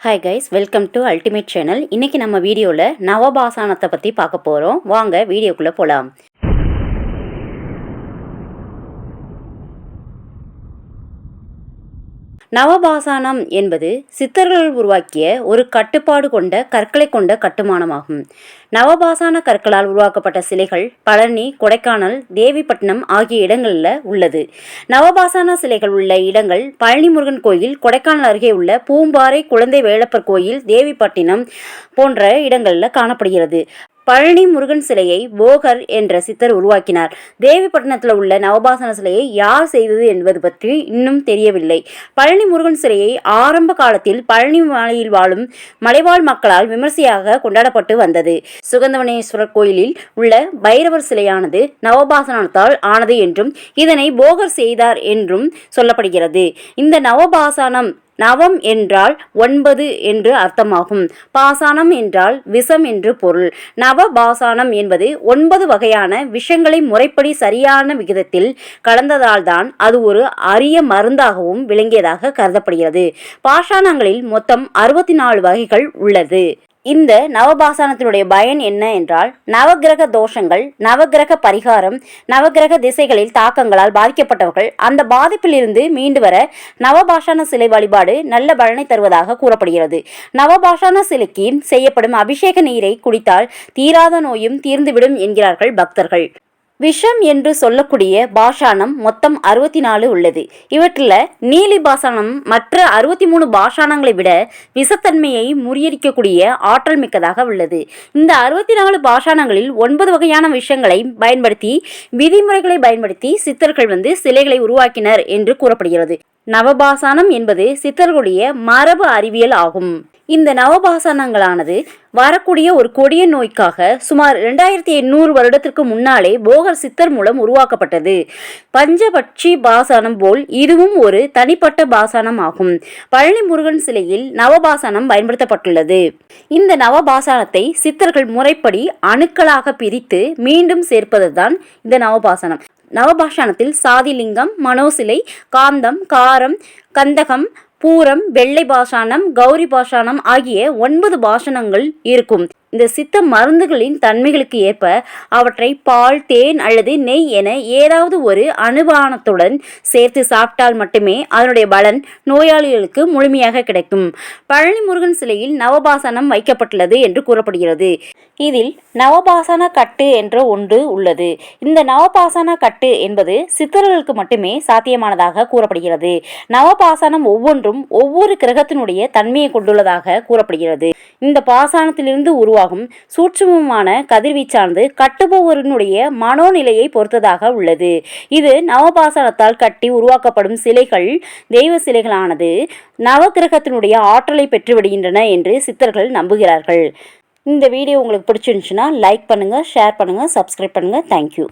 Hi guys, welcome to ultimate channel. இன்றைக்கி நம்ம வீடியோவில் நவபாசானத்தை பற்றி பார்க்க போகிறோம். வாங்க வீடியோக்குள்ளே போகலாம். நவபாசானம் என்பது சித்தர்கள் உருவாக்கிய ஒரு கட்டுப்பாடு கொண்ட கற்களை கொண்ட கட்டுமானமாகும். நவபாசான கற்களால் உருவாக்கப்பட்ட சிலைகள் பழனி, கொடைக்கானல், தேவிப்பட்டினம் ஆகிய இடங்களில் உள்ளது. நவபாசான சிலைகள் உள்ள இடங்கள் பழனி முருகன் கோயில், கொடைக்கானல் அருகே உள்ள பூம்பாறை குழந்தை வேலப்பர் கோயில், தேவிப்பட்டினம் போன்ற இடங்களில் காணப்படுகிறது. பழனி முருகன் சிலையை போகர் என்ற சித்தர் உருவாக்கினார். தேவிப்பட்டினத்தில் உள்ள நவபாசன சிலையை யார் செய்தது என்பது பற்றி இன்னும் தெரியவில்லை. பழனி முருகன் சிலையை ஆரம்ப காலத்தில் பழனி மலையில் வாழும் மலைவாழ் மக்களால் விமர்சையாக கொண்டாடப்பட்டு வந்தது. சுகந்தவனேஸ்வரர் கோயிலில் உள்ள பைரவர் சிலையானது நவபாசனத்தால் ஆனது என்றும் இதனை போகர் செய்தார் என்றும் சொல்லப்படுகிறது. இந்த நவபாசனம் நவம் என்றால் 9 என்று அர்த்தமாகும். பாசானம் என்றால் விஷம் என்று பொருள். நவபாசானம் என்பது 9 வகையான விஷங்களை முறைப்படி சரியான விகிதத்தில் கலந்ததால்தான் அது ஒரு அரிய மருந்தாகவும் விளங்கியதாக கருதப்படுகிறது. பாஷாணங்களில் மொத்தம் 64 வகைகள் உள்ளது. இந்த நவபாசானத்தினுடைய பயன் என்ன என்றால், நவகிரக தோஷங்கள், நவகிரக பரிகாரம், நவகிரக திசைகளில் தாக்கங்களால் பாதிக்கப்பட்டவர்கள் அந்த பாதிப்பிலிருந்து மீண்டு வர நவபாஷான சிலை வழிபாடு நல்ல பலனை தருவதாக கூறப்படுகிறது. நவபாஷான சிலைக்கு செய்யப்படும் அபிஷேக நீரை குடித்தால் தீராத நோயும் தீர்ந்துவிடும் என்கிறார்கள் பக்தர்கள். விஷம் என்று சொல்லக்கூடிய பாஷானம் மொத்தம் 64 உள்ளது. இவற்றில் நீலி பாசானம் மற்ற 63 பாஷானங்களை விட விஷத்தன்மையை முறியடிக்கக்கூடிய ஆற்றல் மிக்கதாக உள்ளது. இந்த 64 பாஷானங்களில் 9 வகையான விஷயங்களை பயன்படுத்தி, விதிமுறைகளை பயன்படுத்தி சித்தர்கள் சிலைகளை உருவாக்கினர் என்று கூறப்படுகிறது. நவபாசானம் என்பது சித்தர்களுடைய மரபு அறிவியல் ஆகும். இந்த நவபாசானங்களானது வரக்கூடிய ஒரு கொடிய நோய்க்காக சுமார் 2800 வருடத்திற்கு முன்னாலே போகர் சித்தர் மூலம் உருவாக்கப்பட்டது. பஞ்சபட்சி பாசானம் போல் இதுவும் ஒரு தனிப்பட்ட பாசானம் ஆகும். பழனி முருகன் சிலையில் நவபாசானம் பயன்படுத்தப்பட்டுள்ளது. இந்த நவபாசானத்தை சித்தர்கள் முறைப்படி அணுக்களாக பிரித்து மீண்டும் சேர்ப்பதுதான் இந்த நவபாசானம். நவபாஷானத்தில் சாதிலிங்கம், மனோசிலை, காந்தம், காரம், கந்தகம், பூரம், வெள்ளை பாஷானம், கௌரி பாஷானம் ஆகிய 9 பாஷானங்கள் இருக்கும். இந்த சித்த மருந்துகளின் தன்மைகளுக்கு ஏற்ப அவற்றை பால், தேன் அல்லது நெய் என ஏதாவது ஒரு அனுபானத்துடன் சேர்த்து சாப்பிட்டால் மட்டுமே அதனுடைய பலன் நோயாளிகளுக்கு முழுமையாக கிடைக்கும். பழனி முருகன் சிலையில் நவபாசனம் வைக்கப்பட்டுள்ளது என்று கூறப்படுகிறது. இதில் நவபாசன கட்டு என்ற ஒன்று உள்ளது. இந்த நவபாசன கட்டு என்பது சித்தர்களுக்கு மட்டுமே சாத்தியமானதாக கூறப்படுகிறது. நவபாசனம் ஒவ்வொன்றும் ஒவ்வொரு கிரகத்தினுடைய தன்மையை கொண்டுள்ளதாக கூறப்படுகிறது. இந்த பாசானத்திலிருந்து உருவாகும் சூட்சுமமான கதிர்வீச்சானது கட்டுபவரினுடைய மனோநிலையை பொறுத்ததாக உள்ளது. இது நவபாசனத்தால் கட்டி உருவாக்கப்படும் சிலைகள், தெய்வ சிலைகளானது நவகிரகத்தினுடைய ஆற்றலை பெற்றுவிடுகின்றன என்று சித்தர்கள் நம்புகிறார்கள். இந்த வீடியோ உங்களுக்கு பிடிச்சிருந்துச்சுன்னா லைக் பண்ணுங்கள், ஷேர் பண்ணுங்கள், சப்ஸ்கிரைப் பண்ணுங்கள். தேங்க்யூ.